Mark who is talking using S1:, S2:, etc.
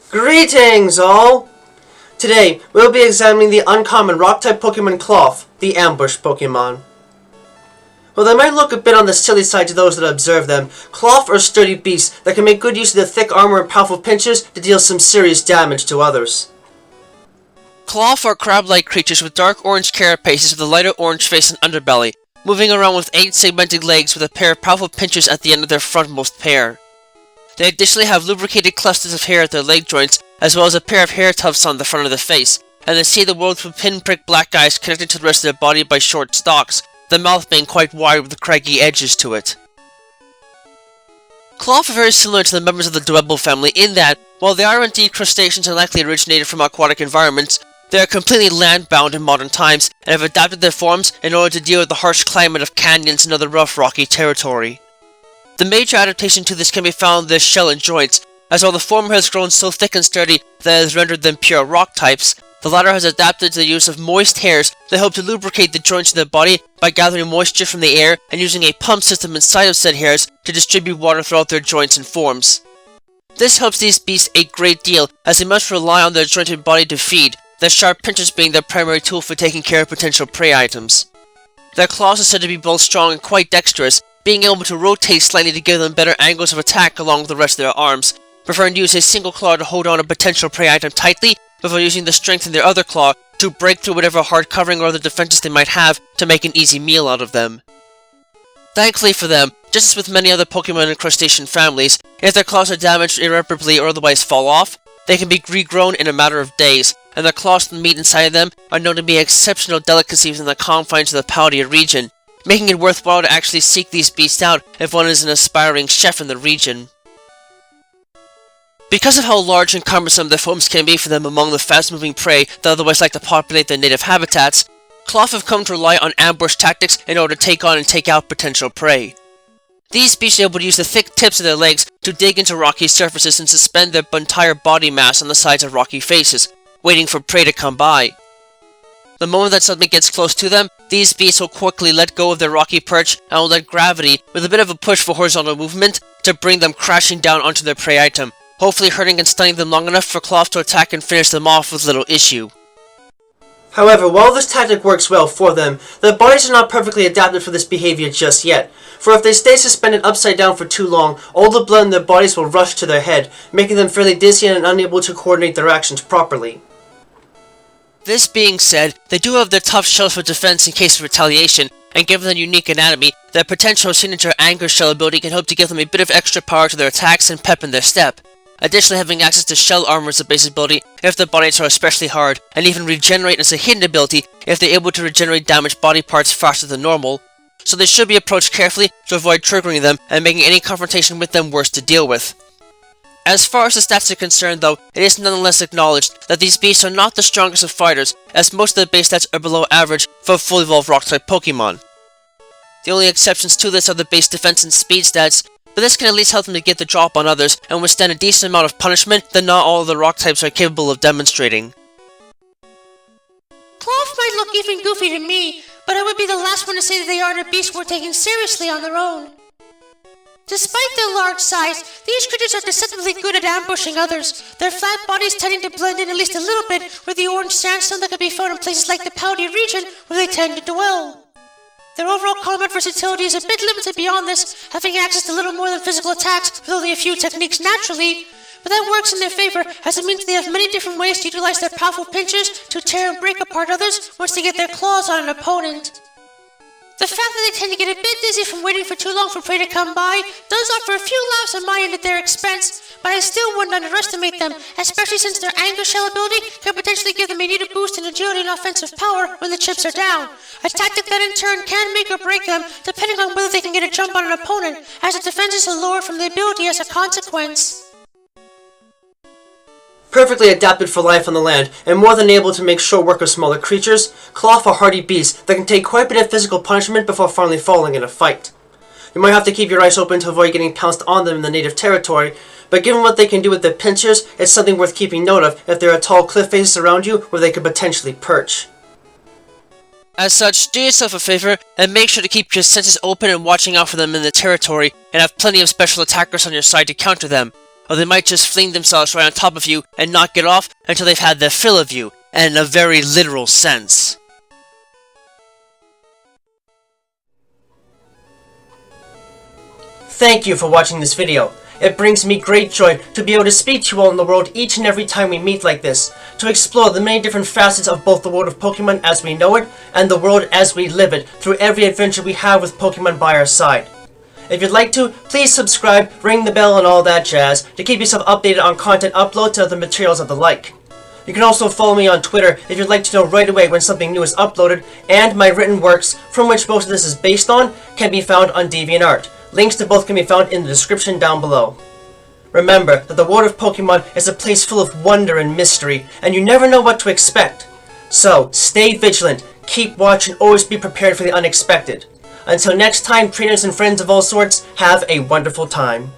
S1: Greetings, all! Today, we'll be examining the uncommon rock-type Pokemon Klawf, the Ambush Pokemon. While they might look a bit on the silly side to those that observe them, Klawf are sturdy beasts that can make good use of their thick armor and powerful pincers to deal some serious damage to others.
S2: Klawf are crab-like creatures with dark orange carapaces with a lighter orange face and underbelly, moving around with 8 segmented legs with a pair of powerful pincers at the end of their frontmost pair. They additionally have lubricated clusters of hair at their leg joints, as well as a pair of hair tufts on the front of the face, and they see the world through pinprick black eyes connected to the rest of their body by short stalks, the mouth being quite wide with craggy edges to it. Klawf are very similar to the members of the Dwebble family in that, while they are indeed crustaceans and likely originated from aquatic environments, they are completely land-bound in modern times and have adapted their forms in order to deal with the harsh climate of canyons and other rough rocky territory. The major adaptation to this can be found in their shell and joints, as while the former has grown so thick and sturdy that it has rendered them pure rock types, the latter has adapted to the use of moist hairs that help to lubricate the joints of their body by gathering moisture from the air and using a pump system inside of said hairs to distribute water throughout their joints and forms. This helps these beasts a great deal, as they must rely on their jointed body to feed, their sharp pincers being their primary tool for taking care of potential prey items. Their claws are said to be both strong and quite dexterous, being able to rotate slightly to give them better angles of attack along with the rest of their arms, preferring to use a single claw to hold on a potential prey item tightly before using the strength in their other claw to break through whatever hard covering or other defenses they might have to make an easy meal out of them. Thankfully for them, just as with many other Pokemon and crustacean families, if their claws are damaged irreparably or otherwise fall off, they can be regrown in a matter of days, and the claws and meat inside of them are known to be exceptional delicacies within the confines of the Paldea region, making it worthwhile to actually seek these beasts out if one is an aspiring chef in the region. Because of how large and cumbersome their forms can be for them among the fast-moving prey that otherwise like to populate their native habitats, Klawf have come to rely on ambush tactics in order to take on and take out potential prey. These beasts are able to use the thick tips of their legs to dig into rocky surfaces and suspend their entire body mass on the sides of rocky faces, waiting for prey to come by. The moment that something gets close to them, these beasts will quickly let go of their rocky perch and will let gravity, with a bit of a push for horizontal movement, to bring them crashing down onto their prey item, hopefully hurting and stunning them long enough for Klawf to attack and finish them off with little issue.
S1: However, while this tactic works well for them, their bodies are not perfectly adapted for this behavior just yet, for if they stay suspended upside down for too long, all the blood in their bodies will rush to their head, making them fairly dizzy and unable to coordinate their actions properly.
S2: This being said, they do have their tough shells for defense in case of retaliation, and given their unique anatomy, their potential signature anger shell ability can help to give them a bit of extra power to their attacks and pep in their step. Additionally, having access to shell armor is a base ability if their bodies are especially hard, and even regenerate is a hidden ability if they're able to regenerate damaged body parts faster than normal, so they should be approached carefully to avoid triggering them and making any confrontation with them worse to deal with. As far as the stats are concerned though, it is nonetheless acknowledged that these beasts are not the strongest of fighters, as most of their base stats are below average for fully evolved rock-type Pokemon. The only exceptions to this are the base defense and speed stats, but this can at least help them to get the drop on others and withstand a decent amount of punishment that not all of the rock types are capable of demonstrating.
S3: Klawf might look even goofy to me, but I would be the last one to say that they aren't a beast worth taking seriously on their own. Despite their large size, these creatures are deceptively good at ambushing others, their flat bodies tending to blend in at least a little bit with the orange sandstone that can be found in places like the Paldea region where they tend to dwell. Their overall combat versatility is a bit limited beyond this, having access to little more than physical attacks with only a few techniques naturally, but that works in their favor as it means they have many different ways to utilize their powerful pincers to tear and break apart others once they get their claws on an opponent. The fact that they tend to get a bit dizzy from waiting for too long for prey to come by does offer a few laughs on my end at their expense, but I still wouldn't underestimate them, especially since their anger shell ability can potentially give them a needed boost in agility and offensive power when the chips are down, a tactic that in turn can make or break them depending on whether they can get a jump on an opponent, as the defenses are lowered from the ability as a consequence.
S1: Perfectly adapted for life on the land, and more than able to make short work of smaller creatures, Klawf are hardy beasts that can take quite a bit of physical punishment before finally falling in a fight. You might have to keep your eyes open to avoid getting pounced on them in the native territory, but given what they can do with their pincers, it's something worth keeping note of if there are tall cliff faces around you where they could potentially perch.
S2: As such, do yourself a favor and make sure to keep your senses open and watching out for them in the territory, and have plenty of special attackers on your side to counter them. or they might just fling themselves right on top of you and not get off until they've had their fill of you, and in a very literal sense.
S1: Thank you for watching this video. It brings me great joy to be able to speak to you all in the world each and every time we meet like this, to explore the many different facets of both the world of Pokemon as we know it, and the world as we live it, through every adventure we have with Pokemon by our side. If you'd like to, please subscribe, ring the bell and all that jazz, to keep yourself updated on content uploads and other materials of the like. You can also follow me on Twitter if you'd like to know right away when something new is uploaded, and my written works, from which most of this is based on, can be found on DeviantArt. Links to both can be found in the description down below. Remember that the world of Pokemon is a place full of wonder and mystery, and you never know what to expect. So, stay vigilant, keep watch, and always be prepared for the unexpected. Until next time, trainers and friends of all sorts, have a wonderful time.